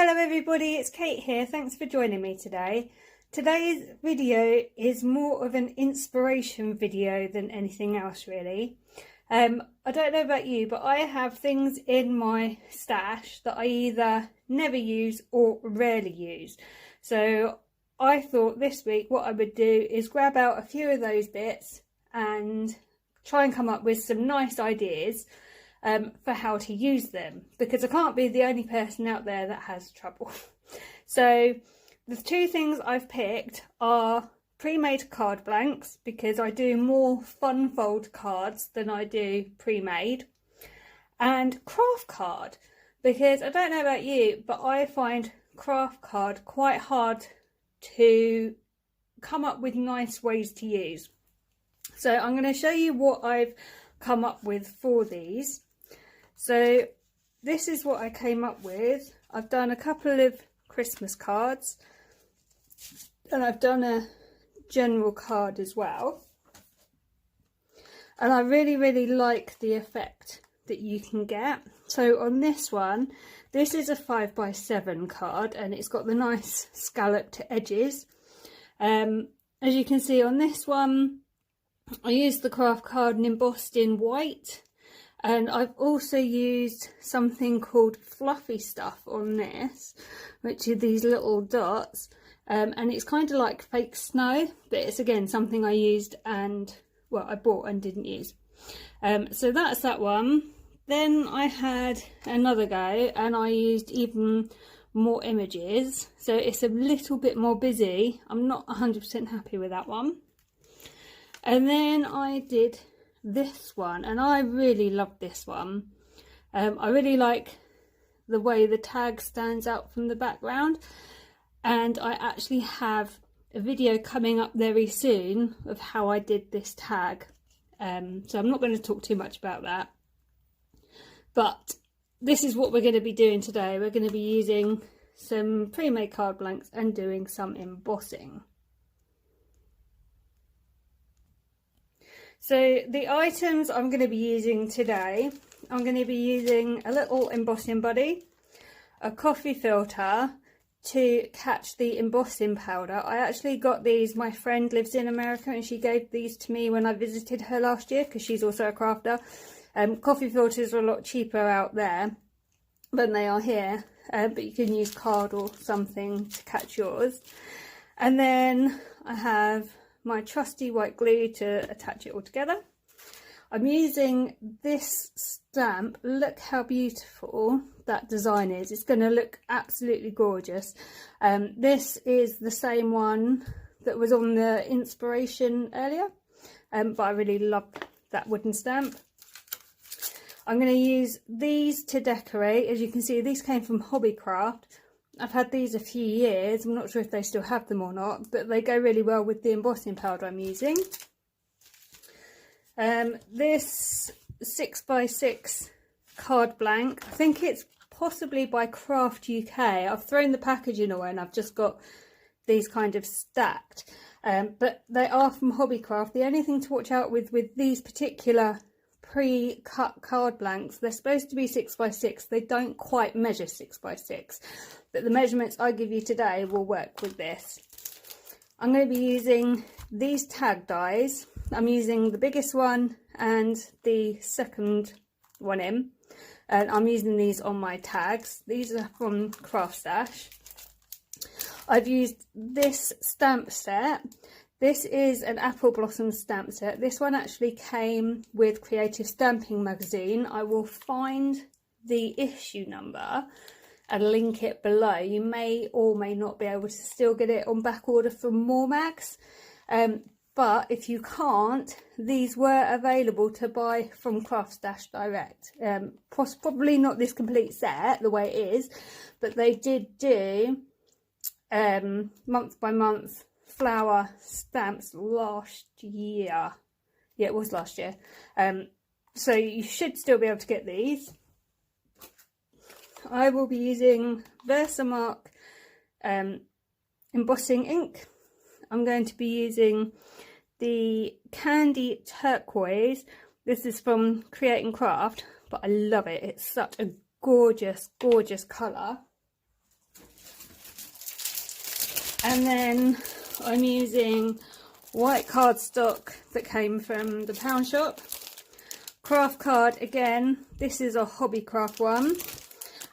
Hello everybody, it's Kate here. Thanks for joining me today. Today's video is more of an inspiration video than anything else really. I don't know about you, but I have things in my stash that I either never use or rarely use. So I thought this week what I would do is grab out a few of those bits and try and come up with some nice ideas for how to use them, because I can't be the only person out there that has trouble. So the two things I've picked are pre-made card blanks, because I do more fun fold cards than I do pre-made, and craft card, because I don't know about you, but I find craft card quite hard to come up with nice ways to use. So I'm going to show you what I've come up with for these. So this is what I came up with. I've done a couple of Christmas cards and I've done a general card as well. And I really like the effect that you can get. So on this one, this is a 5x7 card and it's got the nice scalloped edges. As you can see on this one, I used the craft card and embossed in white. And I've also used something called fluffy stuff on this, which are these little dots. And it's kind of like fake snow, but it's again something I used and, well, I bought and didn't use. So that's that one. Then I had another go and I used even more images. So it's a little bit more busy. I'm not 100% happy with that one. And then I did this one and I really love this one. I really like the way the tag stands out from the background, and I actually have a video coming up very soon of how I did this tag, so I'm not going to talk too much about that, but this is what we're going to be doing today. We're going to be using some pre-made card blanks and doing some embossing. So the items I'm going to be using today, I'm going to be using a little embossing buddy, a coffee filter to catch the embossing powder. I actually got these, my friend lives in America and she gave these to me when I visited her last year, because she's also a crafter. Coffee filters are a lot cheaper out there than they are here, but you can use card or something to catch yours. And then I have my trusty white glue to attach it all together. I'm using this stamp. Look how beautiful that design is. It's going to look absolutely gorgeous. This is the same one that was on the inspiration earlier, but I really love that wooden stamp. I'm going to use these to decorate. As you can see, these came from Hobbycraft. I've had these a few years. I'm not sure if they still have them or not, but they go really well with the embossing powder I'm using. This 6x6 card blank, I think it's possibly by Kraft UK. I've thrown the packaging away and I've just got these kind of stacked, but they are from Hobbycraft. The only thing to watch out with these particular pre-cut card blanks, they're supposed to be 6x6. They don't quite measure 6x6, but the measurements I give you today will work with this. I'm going to be using these tag dies. I'm using the biggest one and the second one in, and I'm using these on my tags. These are from Craft Stash. I've used this stamp set. This is an apple blossom stamp set. This one actually came with Creative Stamping magazine. I will find the issue number and link it below. You may or may not be able to still get it on back order from more mags. But if you can't, these were available to buy from Craft Stash direct. Probably not this complete set the way it is, but they did do month by month flower stamps last year. Yeah, it was last year. So you should still be able to get these. I will be using Versamark embossing ink. I'm going to be using the Candy Turquoise. This is from Create and Craft, but I love it. It's such a gorgeous, gorgeous colour. And then I'm using white cardstock that came from the pound shop. Kraft card again, this is a Hobbycraft one.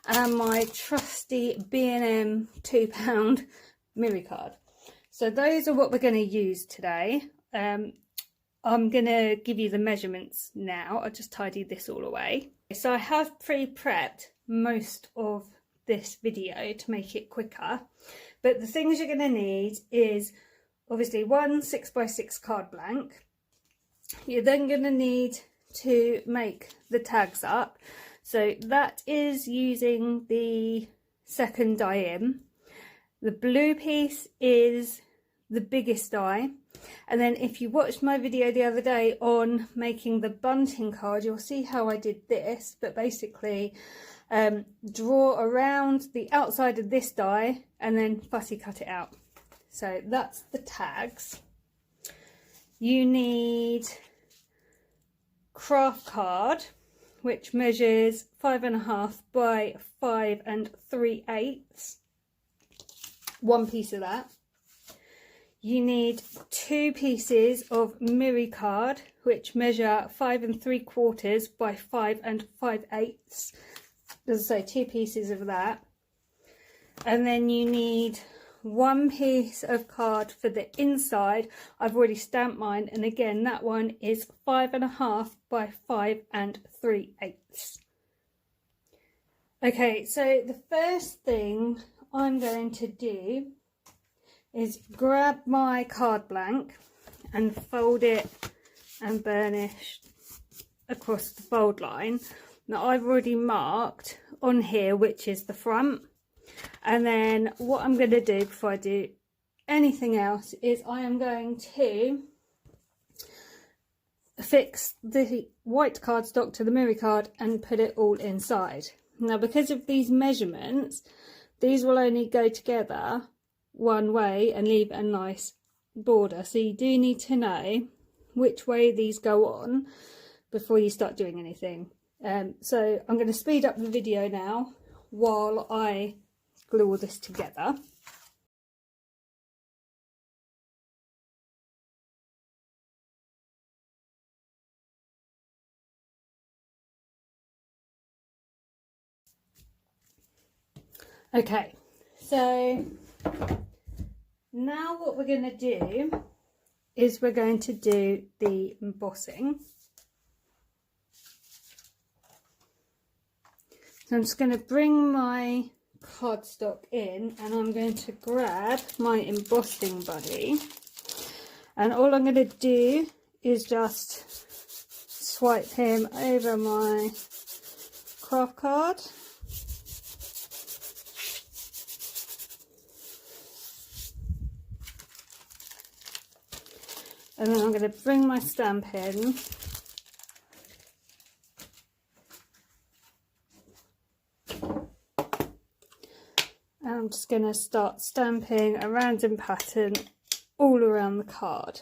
And my trusty B&M £2 miri card. So those are what we're going to use today. I'm going to give you the measurements now. I'll just tidy this all away. So I have pre-prepped most of this video to make it quicker. But the things you're going to need is obviously one 6x6 card blank. You're then going to need to make the tags up. So that is using the second die in. The blue piece is the biggest die. And then if you watched my video the other day on making the bunting card, you'll see how I did this. But basically draw around the outside of this die and then fussy cut it out. So that's the tags. You need Kraft card, which measures 5.5 by 5 3/8. One piece of that. You need 2 pieces of miri card, which measure 5 3/4 by 5 5/8. As I say, 2 pieces of that. And then you need 1 piece of card for the inside. I've already stamped mine, and again that one is 5.5 by 5 3/8. Okay, so the first thing I'm going to do is grab my card blank and fold it and burnish across the fold line. Now I've already marked on here which is the front. And then what I'm going to do before I do anything else is I am going to fix the white cardstock to the miri card and put it all inside. Now because of these measurements, these will only go together one way and leave a nice border. So you do need to know which way these go on before you start doing anything. So I'm going to speed up the video now while I glue all this together. Okay, so now what we're going to do is we're going to do the embossing. So I'm just going to bring my cardstock in and I'm going to grab my embossing buddy, and all I'm going to do is just swipe him over my craft card. And then I'm going to bring my stamp in. And I'm just going to start stamping a random pattern all around the card.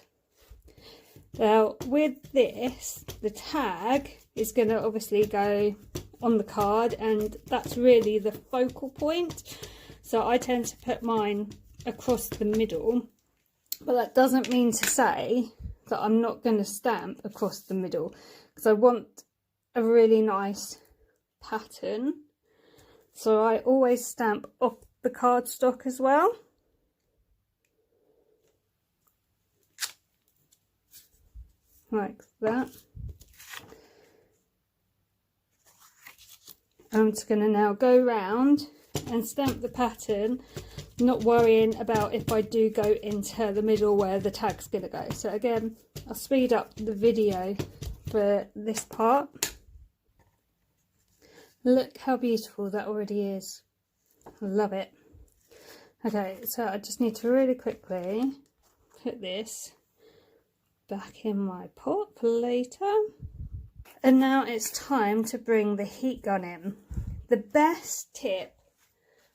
Now with this, the tag is going to obviously go on the card, and that's really the focal point. So I tend to put mine across the middle. But that doesn't mean to say that I'm not going to stamp across the middle, because I want a really nice pattern. So I always stamp off the cardstock as well. Like that. I'm just going to now go round and stamp the pattern, not worrying about if I do go into the middle where the tag's going to go. So again, I'll speed up the video for this part. Look how beautiful that already is. I love it. Okay, so I just need to really quickly put this back in my pot for later. And now it's time to bring the heat gun in. The best tip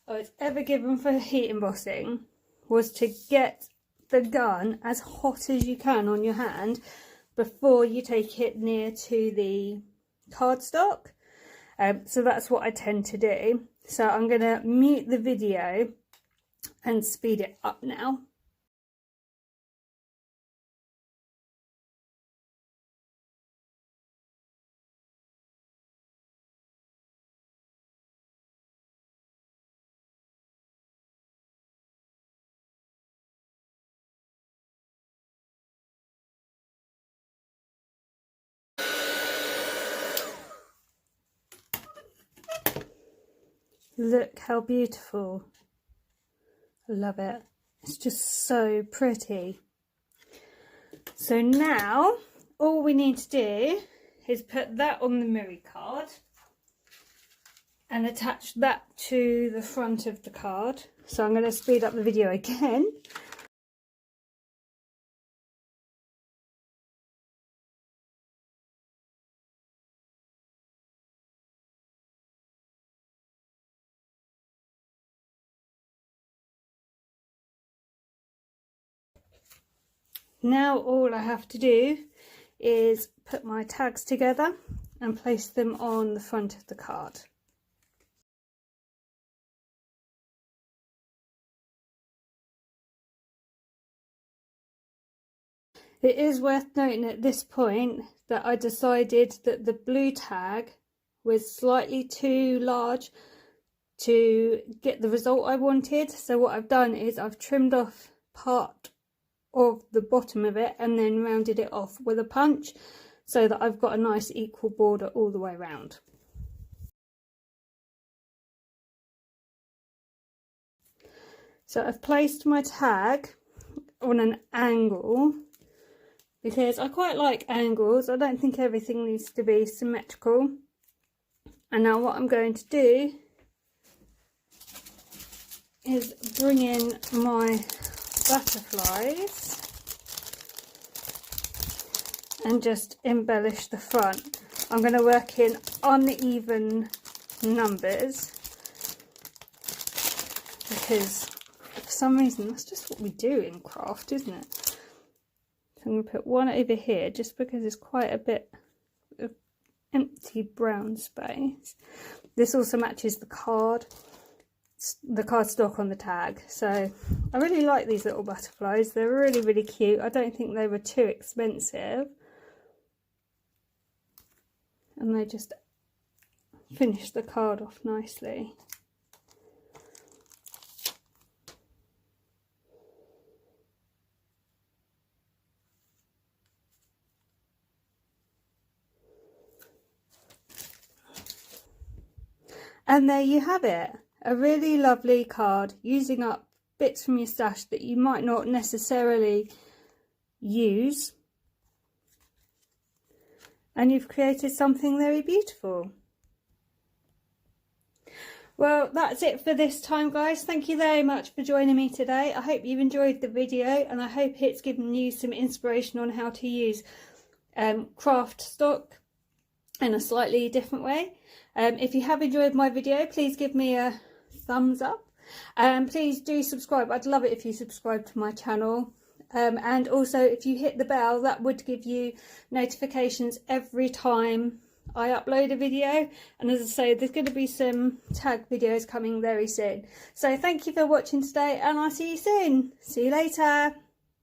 I was ever given for heat embossing was to get the gun as hot as you can on your hand before you take it near to the cardstock. So that's what I tend to do. So I'm going to mute the video and speed it up now. Look how beautiful. I love it. It's just so pretty. So now all we need to do is put that on the miri card and attach that to the front of the card. So I'm going to speed up the video again. Now all I have to do is put my tags together and place them on the front of the card. It is worth noting at this point that I decided that the blue tag was slightly too large to get the result I wanted. So what I've done is I've trimmed off part of the bottom of it and then rounded it off with a punch so that I've got a nice equal border all the way around. So I've placed my tag on an angle because I quite like angles. I don't think everything needs to be symmetrical. And now what I'm going to do is bring in my butterflies and just embellish the front. I'm going to work in uneven numbers because for some reason that's just what we do in craft, isn't it? So I'm going to put one over here just because there's quite a bit of empty brown space. This also matches the cardstock on the tag. So I really like these little butterflies. They're really, really cute. I don't think they were too expensive. And they just finish the card off nicely. And there you have it, a really lovely card using up bits from your stash that you might not necessarily use. And you've created something very beautiful. Well, that's it for this time, guys. Thank you very much for joining me today. I hope you've enjoyed the video and I hope it's given you some inspiration on how to use craft stock in a slightly different way. If you have enjoyed my video, please give me a thumbs up. Please do subscribe. I'd love it if you subscribe to my channel. And also if you hit the bell, that would give you notifications every time I upload a video. And as I say, there's going to be some tag videos coming very soon. So thank you for watching today and I'll see you soon. See you later.